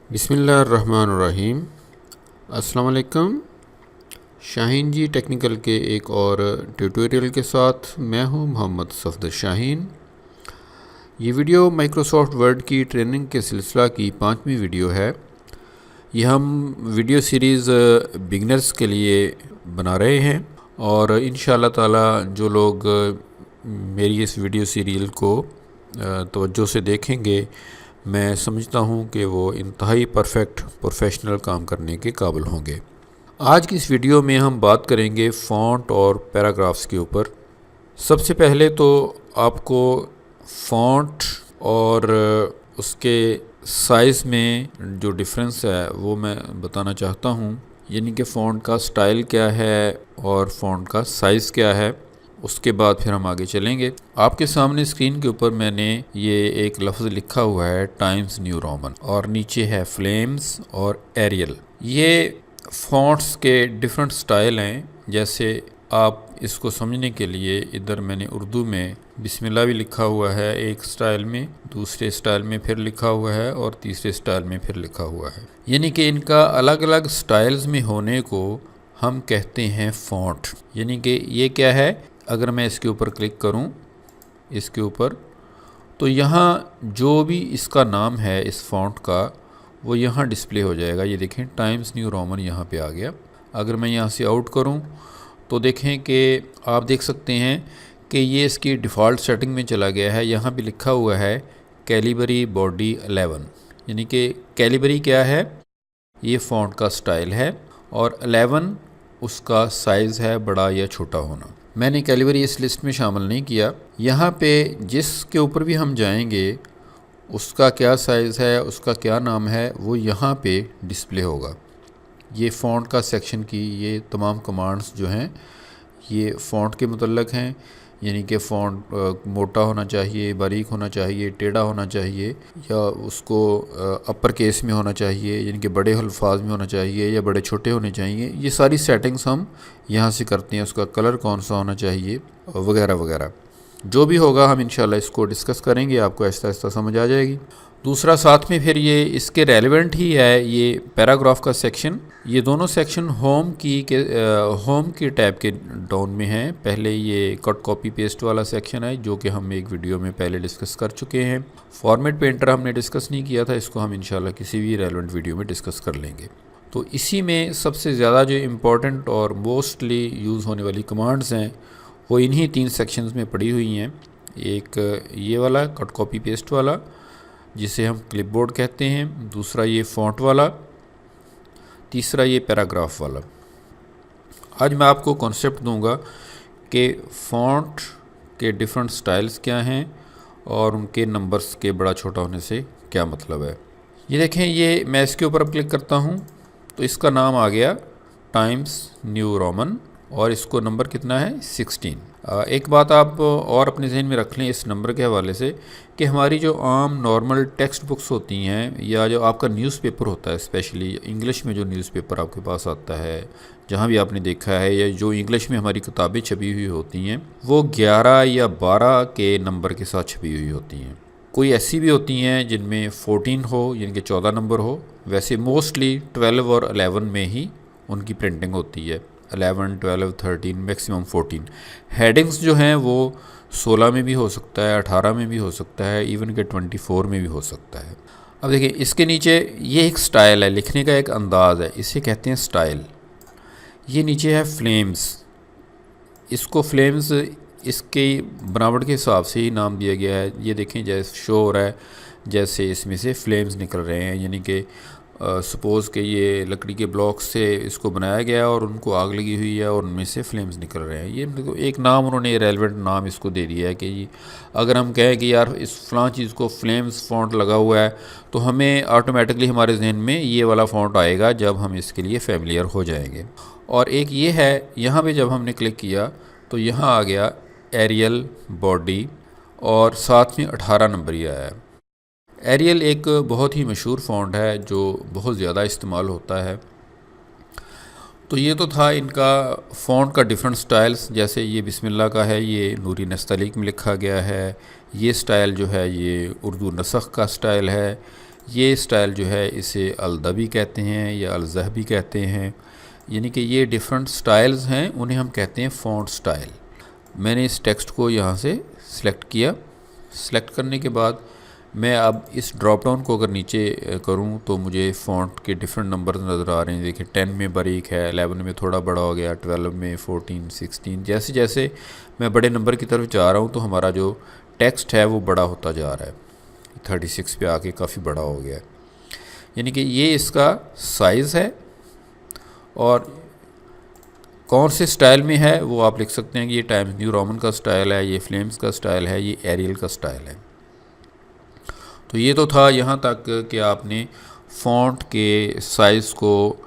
बिस्मिल्लाहिर्रहमानिर्रहीम। अस्सलाम वालेकुम। शाहीन जी टेक्निकल के एक और ट्यूटोरियल के साथ मैं हूं मोहम्मद सफदर शाहीन। ये वीडियो माइक्रोसॉफ्ट वर्ड की ट्रेनिंग के सिलसिला की 5वीं वीडियो है। ये हम वीडियो सीरीज़ बिगनर्स के लिए बना रहे हैं और इंशाअल्लाह ताला जो लोग मेरी इस वीडियो सीरीज़ को तवज्जो से देखेंगे, मैं समझता हूँ कि वो इंतहाई परफेक्ट प्रोफेशनल काम करने के काबिल होंगे। आज की इस वीडियो में हम बात करेंगे फ़ॉन्ट और पैराग्राफ्स के ऊपर। सबसे पहले तो आपको फ़ॉन्ट और उसके साइज़ में जो डिफरेंस है वो मैं बताना चाहता हूँ, यानी कि फ़ॉन्ट का स्टाइल क्या है और फ़ॉन्ट का साइज़ क्या है। उसके बाद फिर हम आगे चलेंगे। आपके सामने स्क्रीन के ऊपर मैंने ये एक लफ्ज़ लिखा हुआ है टाइम्स न्यू रोमन और नीचे है फ्लेम्स और एरियल। ये फ़ॉन्ट्स के डिफरेंट स्टाइल हैं। जैसे आप इसको समझने के लिए इधर मैंने उर्दू में बिस्मिल्लाह भी लिखा हुआ है एक स्टाइल में, दूसरे स्टाइल में फिर लिखा हुआ है और तीसरे स्टाइल में फिर लिखा हुआ है। यानी कि इनका अलग अलग स्टाइल्स में होने को हम कहते हैं फ़ॉन्ट। यानी कि ये क्या है, अगर मैं इसके ऊपर क्लिक करूं इसके ऊपर, तो यहाँ जो भी इसका नाम है इस फ़ॉन्ट का वो यहाँ डिस्प्ले हो जाएगा। ये देखें टाइम्स न्यू रोमन यहाँ पे आ गया। अगर मैं यहाँ से आउट करूँ तो देखें कि आप देख सकते हैं कि ये इसकी डिफ़ॉल्ट सेटिंग में चला गया है। यहाँ पे लिखा हुआ है कैलिबरी बॉडी 11, यानी कि कैलिबरी क्या है, ये फ़ॉन्ट का स्टाइल है और 11 उसका साइज़ है, बड़ा या छोटा होना। मैंने कैलिबरी इस लिस्ट में शामिल नहीं किया। यहाँ पे जिसके ऊपर भी हम जाएंगे उसका क्या साइज़ है, उसका क्या नाम है, वो यहाँ पे डिस्प्ले होगा। ये फ़ॉन्ट का सेक्शन की ये तमाम कमांड्स जो हैं ये फ़ॉन्ट के मुतल्लक हैं। यानी कि फ़ॉन्ट मोटा होना चाहिए, बारीक होना चाहिए, टेढ़ा होना चाहिए, या उसको अपर केस में होना चाहिए, यानी कि बड़े अल्फाज में होना चाहिए या बड़े छोटे होने चाहिए। ये सारी सेटिंग्स हम यहाँ से करते हैं। उसका कलर कौन सा होना चाहिए वगैरह वगैरह। जो भी होगा हम इंशाल्लाह इसको डिस्कस करेंगे, आपको आहिस्ता आहिस्ता समझ आ जाएगी। दूसरा साथ में फिर ये इसके रेलेवेंट ही है ये पैराग्राफ का सेक्शन। ये दोनों सेक्शन होम की टैब के डाउन में हैं। पहले ये कट कॉपी पेस्ट वाला सेक्शन है जो कि हम एक वीडियो में पहले डिस्कस कर चुके हैं। फॉर्मेट पेंटर हमने डिस्कस नहीं किया था, इसको हम इंशाल्लाह किसी भी रेलेवेंट वीडियो में डिस्कस कर लेंगे। तो इसी में सबसे ज़्यादा जो इम्पोर्टेंट और मोस्टली यूज़ होने वाली कमांड्स हैं वो इन्हीं 3 सेक्शंस में पड़ी हुई हैं। एक ये वाला कट कॉपी पेस्ट वाला जिसे हम क्लिपबोर्ड कहते हैं, दूसरा ये फ़ॉन्ट वाला, तीसरा ये पैराग्राफ वाला। आज मैं आपको कॉन्सेप्ट दूंगा कि फ़ॉन्ट के डिफरेंट स्टाइल्स क्या हैं और उनके नंबर्स के बड़ा छोटा होने से क्या मतलब है। ये देखें, ये मैं इसके ऊपर अब क्लिक करता हूँ तो इसका नाम आ गया टाइम्स न्यू रोमन और इसको नंबर कितना है 16। एक बात आप और अपने जहन में रख लें इस नंबर के हवाले से कि हमारी जो आम नॉर्मल टेक्स्ट बुक्स होती हैं या जो आपका न्यूज़पेपर होता है, स्पेशली इंग्लिश में जो न्यूज़पेपर आपके पास आता है, जहाँ भी आपने देखा है, या जो इंग्लिश में हमारी किताबें छपी हुई होती हैं वो 11 या 12 के नंबर के साथ छपी हुई होती हैं। कोई ऐसी भी होती हैं जिनमें 14 हो, यानी कि 14 नंबर हो। वैसे मोस्टली 12 और 11 में ही उनकी प्रिंटिंग होती है। 11, 12, 13, मैक्सिमम 14। हेडिंग्स जो हैं वो 16 में भी हो सकता है, 18 में भी हो सकता है, इवन के 24 में भी हो सकता है। अब देखिए इसके नीचे ये एक स्टाइल है, लिखने का एक अंदाज़ है, इसे कहते हैं स्टाइल। ये नीचे है फ्लेम्स। इसको फ्लेम्स इसके बनावट के हिसाब से ही नाम दिया गया है। ये देखें जैसे शो हो रहा है जैसे इसमें से फ्लेम्स निकल रहे हैं, यानी कि सपोज़ कि ये लकड़ी के ब्लॉक से इसको बनाया गया और उनको आग लगी हुई है और उनमें से फ्लेम्स निकल रहे हैं। ये एक नाम उन्होंने रेलेवेंट नाम इसको दे दिया है कि ये अगर हम कहें कि यार इस फ़लाँ चीज़ को फ्लेम्स फ़ॉन्ट लगा हुआ है तो हमें ऑटोमेटिकली हमारे जहन में ये वाला फ़ॉन्ट आएगा जब हम इसके लिए फेमिलियर हो जाएंगे। और एक ये है, यहाँ पर जब हमने क्लिक किया तो यहाँ आ गया एरियल बॉडी और साथ में 18 नंबर ही आया है। एरियल एक बहुत ही मशहूर फ़ॉन्ट है जो बहुत ज़्यादा इस्तेमाल होता है। तो ये तो था इनका फ़ॉन्ट का डिफरेंट स्टाइल्स। जैसे ये बिस्मिल्लाह का है, ये नूरी नस्तलीक में लिखा गया है। ये स्टाइल जो है ये उर्दू नसख का स्टाइल है। ये स्टाइल जो है इसे अलदा भी कहते हैं या अलजह भी कहते हैं, यानी कि ये डिफरेंट स्टाइल्स हैं, उन्हें हम कहते हैं फ़ॉन्ट स्टाइल। मैंने इस टेक्स्ट को यहाँ से सिलेक्ट किया। सिलेक्ट करने के बाद मैं अब इस ड्रॉप डाउन को अगर नीचे करूँ तो मुझे फ़ॉन्ट के डिफरेंट नंबर नज़र आ रहे हैं। देखिए 10 में बारीक है, 11 में थोड़ा बड़ा हो गया, 12 में, 14, 16। जैसे जैसे मैं बड़े नंबर की तरफ जा रहा हूँ तो हमारा जो टेक्स्ट है वो बड़ा होता जा रहा है। 36 पे आके काफ़ी बड़ा हो गया है, यानी कि ये इसका साइज़ है। और कौन से स्टाइल में है वो आप लिख सकते हैं कि ये टाइम्स न्यू रोमन का स्टाइल है, ये फ्लेम्स का स्टाइल है, ये एरियल का स्टाइल है। तो ये तो था यहाँ तक कि आपने फ़ॉन्ट के साइज़ को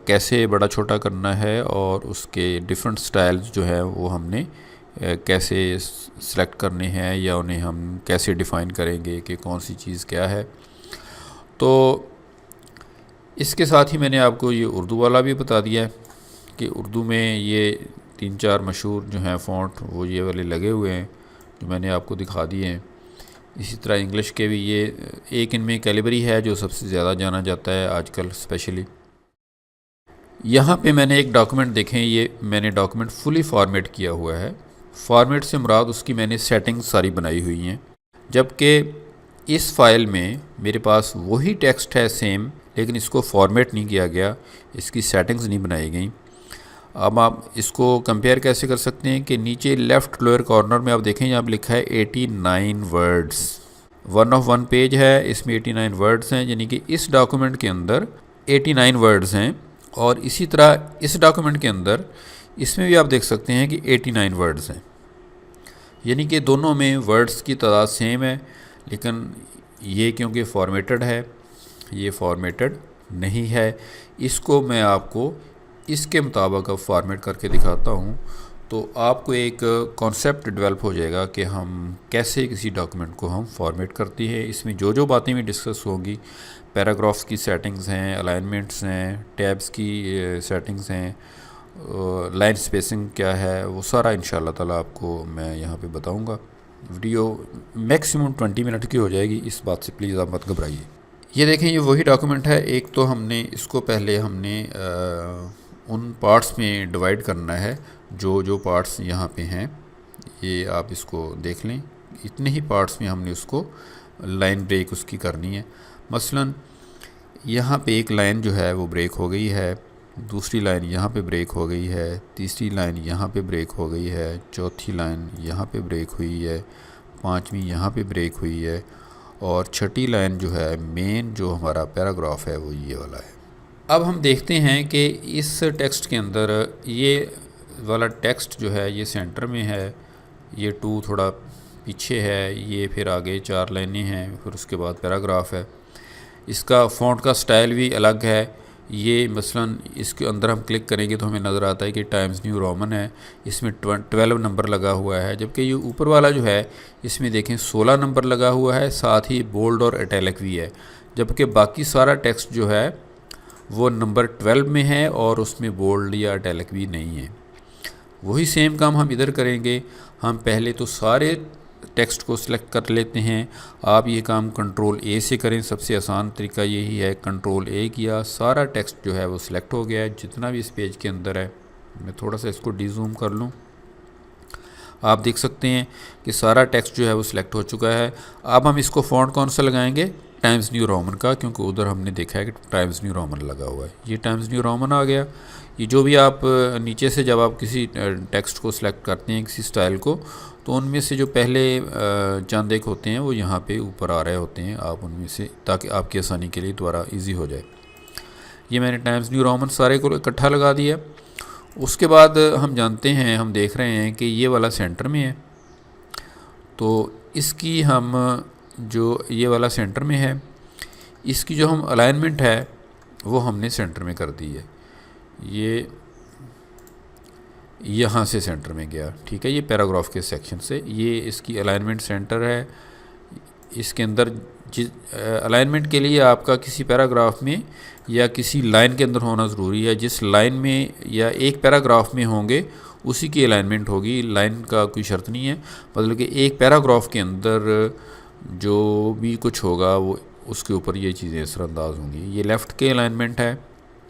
कैसे बड़ा छोटा करना है और उसके डिफरेंट स्टाइल्स जो है वो हमने कैसे सेलेक्ट करने हैं या उन्हें हम कैसे डिफ़ाइन करेंगे कि कौन सी चीज़ क्या है। तो इसके साथ ही मैंने आपको ये उर्दू वाला भी बता दिया है कि उर्दू में ये 3-4 मशहूर जो हैं फ़ॉन्ट वो ये वाले लगे हुए हैं जो मैंने आपको दिखा दिए हैं। इसी तरह इंग्लिश के भी ये एक इनमें कैलिबरी है जो सबसे ज़्यादा जाना जाता है आजकल स्पेशली। यहाँ पे मैंने एक डॉक्यूमेंट देखें, ये मैंने डॉक्यूमेंट फुली फॉर्मेट किया हुआ है। फॉर्मेट से मुराद उसकी मैंने सेटिंग्स सारी बनाई हुई हैं, जबकि इस फाइल में मेरे पास वही टेक्स्ट है सेम, लेकिन इसको फॉर्मेट नहीं किया गया, इसकी सेटिंग्स नहीं बनाई गई। अब आप इसको कंपेयर कैसे कर सकते हैं कि नीचे लेफ़्ट लोअर कॉर्नर में आप देखें यहाँ पर लिखा है 89 वर्ड्स। 1 of 1 पेज है, इसमें 89 वर्ड्स हैं, यानी कि इस डॉक्यूमेंट के अंदर 89 वर्ड्स हैं। और इसी तरह इस डॉक्यूमेंट के अंदर इसमें भी आप देख सकते हैं कि 89 वर्ड्स हैं, यानी कि दोनों में वर्ड्स की तादाद सेम है। लेकिन ये क्योंकि फॉर्मेटेड है, ये फॉर्मेटेड नहीं है। इसको मैं आपको इसके मुताबिक अब फॉर्मेट करके दिखाता हूँ, तो आपको एक कॉन्सेप्ट डेवलप हो जाएगा कि हम कैसे किसी डॉक्यूमेंट को हम फॉर्मेट करते हैं। इसमें जो जो बातें भी डिस्कस होंगी, पैराग्राफ्स की सेटिंग्स हैं, अलाइनमेंट्स हैं, टैब्स की सेटिंग्स हैं, लाइन स्पेसिंग क्या है, वो सारा इंशाल्लाह ताला आपको मैं यहाँ पे बताऊँगा। वीडियो मैक्सिमम 20 मिनट की हो जाएगी, इस बात से प्लीज़ आप मत घबराइए। ये देखें, ये वही डॉक्यूमेंट है। एक तो हमने इसको पहले हमने उन पार्ट्स में डिवाइड करना है जो जो पार्ट्स यहाँ पे हैं, ये आप इसको देख लें। इतने ही पार्ट्स में हमने उसको लाइन ब्रेक उसकी करनी है। मसलन यहाँ पे एक लाइन जो है वो ब्रेक हो गई है, दूसरी लाइन यहाँ पे ब्रेक हो गई है, तीसरी लाइन यहाँ पे ब्रेक हो गई है, चौथी लाइन यहाँ पे ब्रेक हुई है, पांचवी यहाँ पे ब्रेक हुई है, और छठी लाइन जो है मेन जो हमारा पैराग्राफ है वो ये वाला है। अब हम देखते हैं कि इस टेक्स्ट के अंदर ये वाला टेक्स्ट जो है ये सेंटर में है, ये 2 थोड़ा पीछे है, ये फिर आगे 4 लाइनें हैं, फिर उसके बाद पैराग्राफ है। इसका फ़ॉन्ट का स्टाइल भी अलग है। ये मसलन इसके अंदर हम क्लिक करेंगे तो हमें नज़र आता है कि टाइम्स न्यू रोमन है, इसमें 12 नंबर लगा हुआ है, जबकि ये ऊपर वाला जो है इसमें देखें 16 नंबर लगा हुआ है, साथ ही बोल्ड और इटैलिक भी है। जबकि बाकी सारा टेक्स्ट जो है वो नंबर 12 में है और उसमें बोल्ड या इटैलिक भी नहीं है। वही सेम काम हम इधर करेंगे। हम पहले तो सारे टेक्स्ट को सिलेक्ट कर लेते हैं। आप ये काम कंट्रोल ए से करें, सबसे आसान तरीका यही है। कंट्रोल ए किया, सारा टेक्स्ट जो है वो सिलेक्ट हो गया है जितना भी इस पेज के अंदर है। मैं थोड़ा सा इसको डीजूम कर लूँ, आप देख सकते हैं कि सारा टेक्स्ट जो है वो सिलेक्ट हो चुका है। अब हम इसको फ़ॉन्ट कौन सा लगाएंगे, टाइम्स न्यू रोमन का, क्योंकि उधर हमने देखा है कि टाइम्स न्यू रोमन लगा हुआ है। ये टाइम्स न्यू रोमन आ गया। ये जो भी आप नीचे से जब आप किसी टेक्स्ट को सिलेक्ट करते हैं, किसी स्टाइल को, तो उनमें से जो पहले चंद एक होते हैं वो यहाँ पे ऊपर आ रहे होते हैं, आप उनमें से, ताकि आपकी आसानी के लिए दोबारा ईजी हो जाए। ये मैंने टाइम्स न्यू रोमन सारे को इकट्ठा लगा दिया। उसके बाद हम जानते हैं, हम देख रहे हैं कि ये वाला सेंटर में है, तो इसकी हम जो ये वाला सेंटर में है, इसकी जो हम अलाइनमेंट है वो हमने सेंटर में कर दी है। ये यहाँ से सेंटर में गया, ठीक है, ये पैराग्राफ के सेक्शन से, ये इसकी अलाइनमेंट सेंटर है। इसके अंदर जिस अलाइनमेंट के लिए आपका किसी पैराग्राफ में या किसी लाइन के अंदर होना ज़रूरी है। जिस लाइन में या एक पैराग्राफ में होंगे उसी की अलाइनमेंट होगी, लाइन का कोई शर्त नहीं है। मतलब कि एक पैराग्राफ के अंदर जो भी कुछ होगा वो उसके ऊपर ये चीज़ें असरअंदाज होंगी। ये लेफ़्ट के अलाइनमेंट है,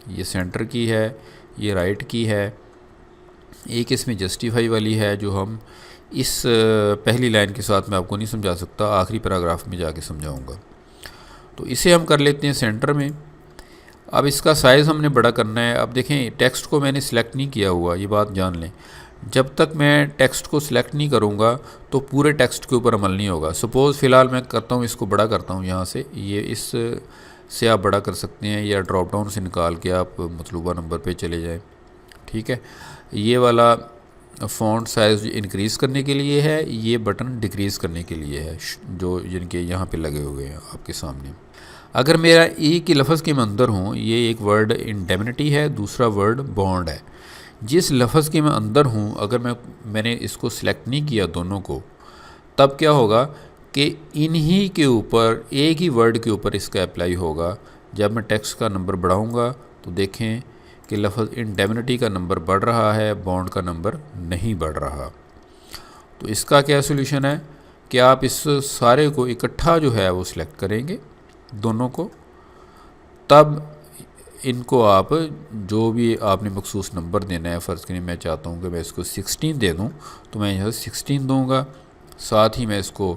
ये सेंटर की है, ये राइट की है, एक इसमें जस्टिफाई वाली है जो हम इस पहली लाइन के साथ मैं आपको नहीं समझा सकता, आखिरी पैराग्राफ में जाके समझाऊंगा। तो इसे हम कर लेते हैं सेंटर में। अब इसका साइज़ हमने बड़ा करना है। अब देखें टेक्स्ट को मैंने सिलेक्ट नहीं किया हुआ, ये बात जान लें। जब तक मैं टेक्स्ट को सिलेक्ट नहीं करूँगा तो पूरे टेक्स्ट के ऊपर अमल नहीं होगा। सपोज़ फ़िलहाल मैं करता हूँ, इसको बड़ा करता हूँ यहाँ से, ये इस से आप बड़ा कर सकते हैं या ड्रॉप डाउन से निकाल के आप मतलूबा नंबर पे चले जाएं। ठीक है, ये वाला फ़ॉन्ट साइज़ इंक्रीज़ करने के लिए है, ये बटन डिक्रीज़ करने के लिए है, जो जिनके यहाँ पे लगे हुए हैं आपके सामने। अगर मेरा एक ही लफ्ज़ के मैं अंदर हूँ, ये एक वर्ड इंडेमनिटी है, दूसरा वर्ड बॉन्ड है, जिस लफ्ज़ के मैं अंदर हूँ अगर मैंने इसको सिलेक्ट नहीं किया दोनों को, तब क्या होगा कि इन्हीं के ऊपर, एक ही वर्ड के ऊपर इसका अप्लाई होगा। जब मैं टेक्स्ट का नंबर बढ़ाऊँगा तो देखें कि लफ्ज़ इंडेमनिटी का नंबर बढ़ रहा है, बॉन्ड का नंबर नहीं बढ़ रहा। तो इसका क्या सोल्यूशन है कि आप इस सारे को इकट्ठा जो है वो सिलेक्ट करेंगे दोनों को, तब इनको आप जो भी आपने मखसूस नंबर देना है, फ़र्ज़ करें मैं चाहता हूँ कि मैं इसको 16 दे दूँ तो मैं यहाँ 16 दूँगा, साथ ही मैं इसको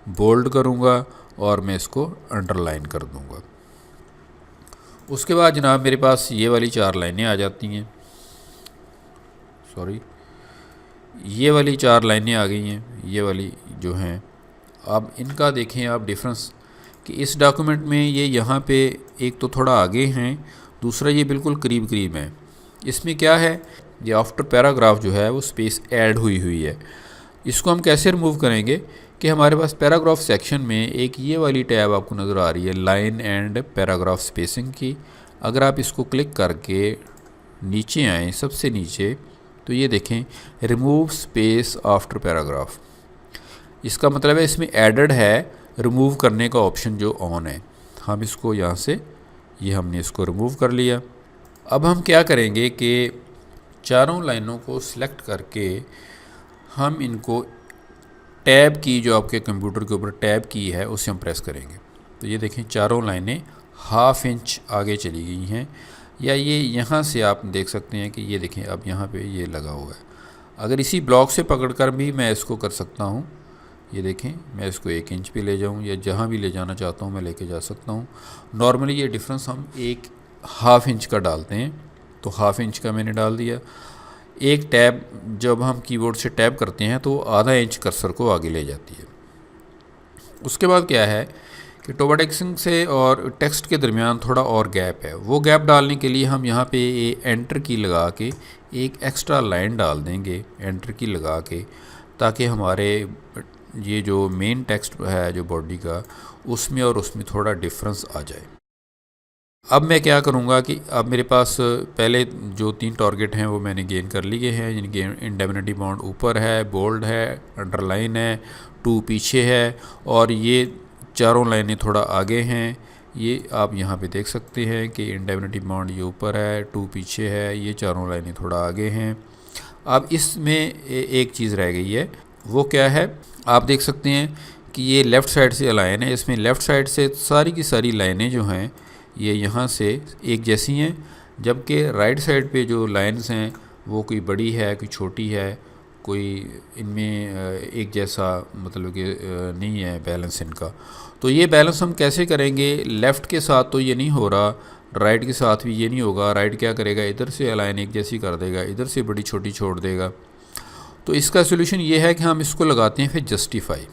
बोल्ड करूँगा और मैं इसको अंडरलाइन कर दूँगा। उसके बाद जनाब मेरे पास ये वाली 4 लाइनें आ जाती हैं, सॉरी ये वाली 4 लाइनें आ गई हैं, ये वाली जो हैं। अब इनका देखें आप डिफरेंस कि इस डॉक्यूमेंट में ये यहाँ पे एक तो थोड़ा आगे हैं, दूसरा ये बिल्कुल करीब करीब हैं। इसमें क्या है, ये आफ्टर पैराग्राफ जो है वो स्पेस ऐड हुई है। इसको हम कैसे रिमूव करेंगे कि हमारे पास पैराग्राफ सेक्शन में एक ये वाली टैब आपको नज़र आ रही है, लाइन एंड पैराग्राफ स्पेसिंग की। अगर आप इसको क्लिक करके नीचे आएँ, सबसे नीचे, तो ये देखें रिमूव स्पेस आफ्टर पैराग्राफ। इसका मतलब है इसमें एडेड है रिमूव करने का ऑप्शन जो ऑन है। हम इसको यहाँ से, ये हमने इसको रिमूव कर लिया। अब हम क्या करेंगे कि चारों लाइनों को सिलेक्ट करके हम इनको टैब की, जो आपके कंप्यूटर के ऊपर टैब की है, उससे हम प्रेस करेंगे। तो ये देखें चारों लाइनें ½ इंच आगे चली गई हैं। या ये यहाँ से आप देख सकते हैं कि ये देखें अब यहाँ पे ये लगा हुआ है। अगर इसी ब्लॉक से पकड़कर भी मैं इसको कर सकता हूँ, ये देखें मैं इसको 1 इंच पे ले जाऊँ या जहाँ भी ले जाना चाहता हूँ मैं लेके जा सकता हूँ। नॉर्मली ये डिफरेंस हम ½ इंच का डालते हैं, तो ½ इंच का मैंने डाल दिया। एक टैब जब हम कीबोर्ड से टैब करते हैं तो ½ इंच कर्सर को आगे ले जाती है। उसके बाद क्या है कि टोबाटेक्सिंग से और टेक्स्ट के दरमियान थोड़ा और गैप है। वो गैप डालने के लिए हम यहाँ पे एंटर की लगा के एक एक्स्ट्रा लाइन डाल देंगे, एंटर की लगा के, ताकि हमारे ये जो मेन टेक्स्ट है जो बॉडी का, उसमें और उसमें थोड़ा डिफरेंस आ जाए। अब मैं क्या करूँगा कि अब मेरे पास पहले जो 3 टारगेट हैं वो मैंने गेन कर लिए हैं, जिनके इंडेमनिटी बॉन्ड ऊपर है, बोल्ड है, अंडरलाइन है, 2 पीछे है और ये चारों लाइनें थोड़ा आगे हैं। ये आप यहाँ पे देख सकते हैं कि इंडेमनिटी बॉन्ड ये ऊपर है, 2 पीछे है, ये चारों लाइनें थोड़ा आगे हैं। अब इसमें एक चीज़ रह गई है, वो क्या है, आप देख सकते हैं कि ये लेफ़्ट साइड से अलाइन है। इसमें लेफ़्ट साइड से सारी की सारी लाइनें जो हैं ये यहाँ से एक जैसी हैं, जबकि राइट साइड पे जो लाइंस हैं वो कोई बड़ी है, कोई छोटी है, कोई इनमें एक जैसा मतलब कि नहीं है बैलेंस इनका। तो ये बैलेंस हम कैसे करेंगे, लेफ़्ट के साथ तो ये नहीं हो रहा, राइट के साथ भी ये नहीं होगा। राइट क्या करेगा, इधर से अलाइन एक जैसी कर देगा, इधर से बड़ी छोटी छोड़ देगा। तो इसका सोल्यूशन ये है कि हम इसको लगाते हैं फिर जस्टिफाई।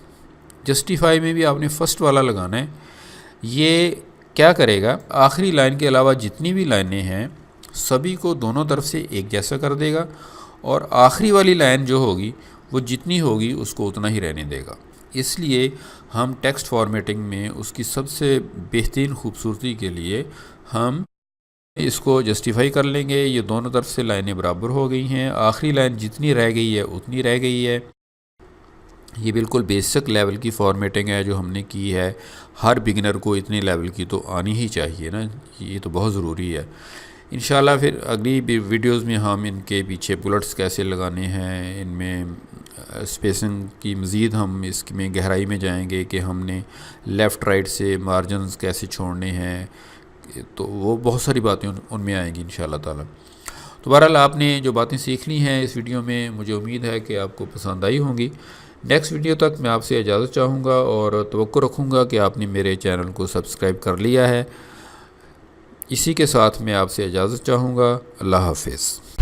जस्टिफाई में भी आपने फ़र्स्ट वाला लगाना है। ये क्या करेगा, आखिरी लाइन के अलावा जितनी भी लाइनें हैं सभी को दोनों तरफ से एक जैसा कर देगा और आखिरी वाली लाइन जो होगी वो जितनी होगी उसको उतना ही रहने देगा। इसलिए हम टेक्स्ट फॉर्मेटिंग में उसकी सबसे बेहतरीन खूबसूरती के लिए हम इसको जस्टिफाई कर लेंगे। ये दोनों तरफ से लाइनें बराबर हो गई हैं, आखिरी लाइन जितनी रह गई है उतनी रह गई है। ये बिल्कुल बेसिक लेवल की फॉर्मेटिंग है जो हमने की है। हर बिगिनर को इतने लेवल की तो आनी ही चाहिए ना, ये तो बहुत ज़रूरी है। इंशाल्लाह फिर अगली वीडियोस में हम इनके पीछे बुलेट्स कैसे लगाने हैं, इनमें स्पेसिंग की मज़ीद हम इसमें गहराई में जाएंगे कि हमने लेफ़्ट राइट से मार्जिन्स कैसे छोड़ने हैं, तो वो बहुत सारी बातें उनमें आएंगी इंशाल्लाह ताला। तो बहरहाल आपने जो बातें सीख ली हैं इस वीडियो में, मुझे उम्मीद है कि आपको पसंद आई होंगी। नेक्स्ट वीडियो तक मैं आपसे इजाज़त चाहूँगा और तवक्को रखूँगा कि आपने मेरे चैनल को सब्सक्राइब कर लिया है। इसी के साथ मैं आपसे इजाज़त चाहूँगा। अल्लाह हाफ़िज़।